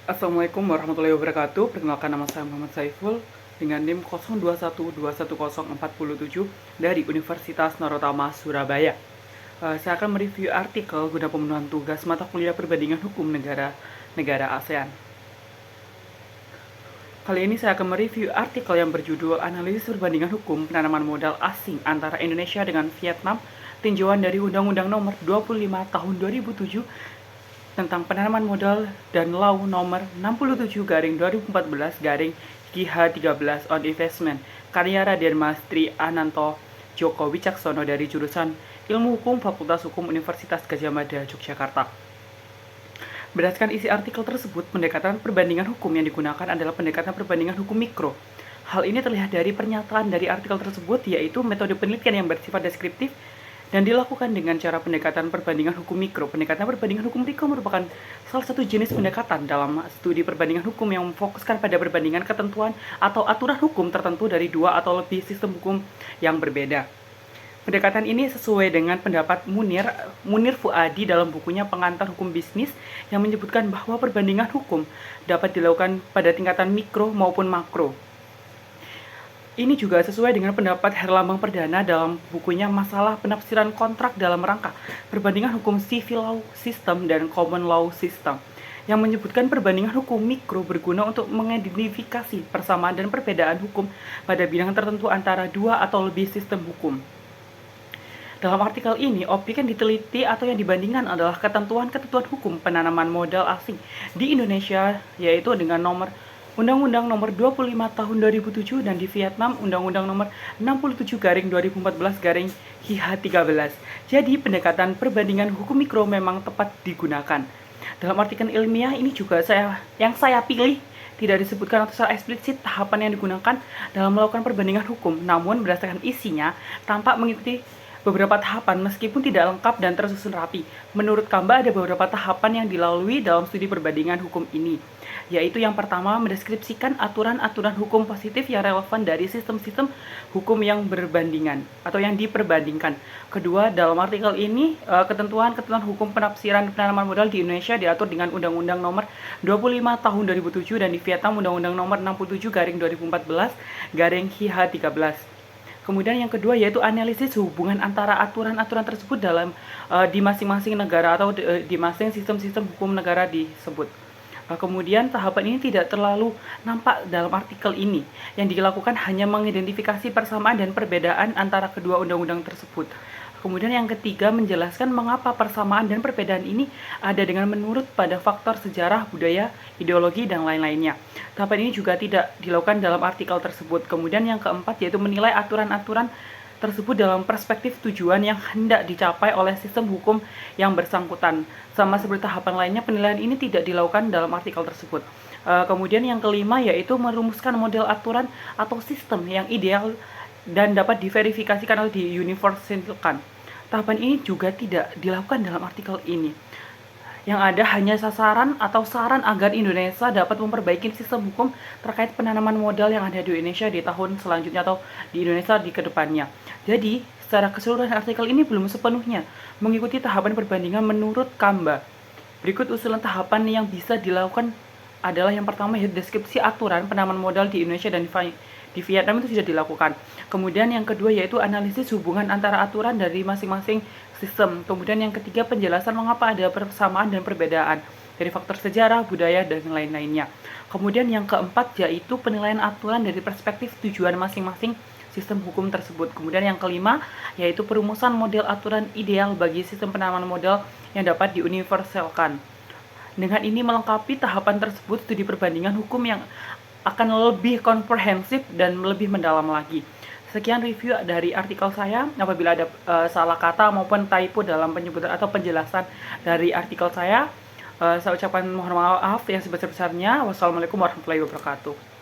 Assalamualaikum warahmatullahi wabarakatuh. Perkenalkan, nama saya Muhammad Saiful dengan NIM 02121047 dari Universitas Narotama Surabaya. Saya akan mereview artikel guna pemenuhan tugas mata kuliah perbandingan hukum negara ASEAN. Kali ini saya akan mereview artikel yang berjudul Analisis Perbandingan Hukum Penanaman Modal Asing Antara Indonesia dengan Vietnam, tinjauan dari Undang-Undang Nomor 25 Tahun 2007 tentang penanaman modal dan Law Nomor 67/2014/KH13 on Investment, karya Raden Mas Tri Ananto Djoko Wicaksono dari jurusan Ilmu Hukum Fakultas Hukum Universitas Gadjah Mada, Yogyakarta. Berdasarkan isi artikel tersebut, pendekatan perbandingan hukum yang digunakan adalah pendekatan perbandingan hukum mikro. Hal ini terlihat dari pernyataan dari artikel tersebut, yaitu metode penelitian yang bersifat deskriptif dan dilakukan dengan cara pendekatan perbandingan hukum mikro. Pendekatan perbandingan hukum mikro merupakan salah satu jenis pendekatan dalam studi perbandingan hukum yang memfokuskan pada perbandingan ketentuan atau aturan hukum tertentu dari dua atau lebih sistem hukum yang berbeda. Pendekatan ini sesuai dengan pendapat Munir Fuadi dalam bukunya Pengantar Hukum Bisnis yang menyebutkan bahwa perbandingan hukum dapat dilakukan pada tingkatan mikro maupun makro. Ini juga sesuai dengan pendapat Herlambang Perdana dalam bukunya Masalah Penafsiran Kontrak dalam Rangka Perbandingan Hukum Civil Law System dan Common Law System, yang menyebutkan perbandingan hukum mikro berguna untuk mengidentifikasi persamaan dan perbedaan hukum pada bidang tertentu antara dua atau lebih sistem hukum. Dalam artikel ini, objek yang diteliti atau yang dibandingkan adalah ketentuan-ketentuan hukum penanaman modal asing di Indonesia, yaitu dengan Undang-Undang Nomor 25 Tahun 2007 dan di Vietnam Undang-Undang Nomor 67/2014/KH13. Jadi pendekatan perbandingan hukum mikro memang tepat digunakan. Dalam artikel ilmiah ini juga saya pilih tidak disebutkan atau secara eksplisit tahapan yang digunakan dalam melakukan perbandingan hukum, namun berdasarkan isinya tampak mengikuti beberapa tahapan meskipun tidak lengkap dan tersusun rapi. Menurut Kamba ada beberapa tahapan yang dilalui dalam studi perbandingan hukum ini, yaitu yang pertama mendeskripsikan aturan-aturan hukum positif yang relevan dari sistem-sistem hukum yang berbandingan atau yang diperbandingkan. Kedua, dalam artikel ini ketentuan-ketentuan hukum penafsiran penanaman modal di Indonesia diatur dengan Undang-Undang Nomor 25 Tahun 2007 dan di Vietnam Undang-Undang Nomor 67/2014/KH13. Kemudian yang kedua yaitu analisis hubungan antara aturan-aturan tersebut di masing-masing negara atau di masing sistem-sistem hukum negara disebut. Kemudian tahapan ini tidak terlalu nampak dalam artikel ini. Yang dilakukan hanya mengidentifikasi persamaan dan perbedaan antara kedua undang-undang tersebut. Kemudian yang ketiga menjelaskan mengapa persamaan dan perbedaan ini ada dengan menurut pada faktor sejarah, budaya, ideologi, dan lain-lainnya. Tahapan ini juga tidak dilakukan dalam artikel tersebut. Kemudian yang keempat yaitu menilai aturan-aturan tersebut dalam perspektif tujuan yang hendak dicapai oleh sistem hukum yang bersangkutan. Sama seperti tahapan lainnya, penilaian ini tidak dilakukan dalam artikel tersebut. Kemudian yang kelima yaitu merumuskan model aturan atau sistem yang ideal dan dapat diverifikasikan atau diuniversalkan. Tahapan ini juga tidak dilakukan dalam artikel ini. Yang ada hanya sasaran atau saran agar Indonesia dapat memperbaiki sistem hukum terkait penanaman modal yang ada di Indonesia di tahun selanjutnya atau di Indonesia di kedepannya. Jadi, secara keseluruhan artikel ini belum sepenuhnya mengikuti tahapan perbandingan menurut Kamba. Berikut usulan tahapan yang bisa dilakukan adalah yang pertama yaitu deskripsi aturan penanaman modal di Indonesia dan di Vietnam itu sudah dilakukan. Kemudian yang kedua yaitu analisis hubungan antara aturan dari masing-masing sistem. Kemudian yang ketiga penjelasan mengapa ada persamaan dan perbedaan dari faktor sejarah, budaya, dan lain-lainnya. Kemudian yang keempat yaitu penilaian aturan dari perspektif tujuan masing-masing sistem hukum tersebut. Kemudian yang kelima yaitu perumusan model aturan ideal bagi sistem penanaman modal yang dapat diuniversalkan. Dengan ini melengkapi tahapan tersebut, studi perbandingan hukum yang akan lebih komprehensif dan lebih mendalam lagi. Sekian review dari artikel saya. Apabila ada salah kata maupun typo dalam penyebutan atau penjelasan dari artikel saya ucapkan mohon maaf yang sebesar-besarnya. Wassalamualaikum warahmatullahi wabarakatuh.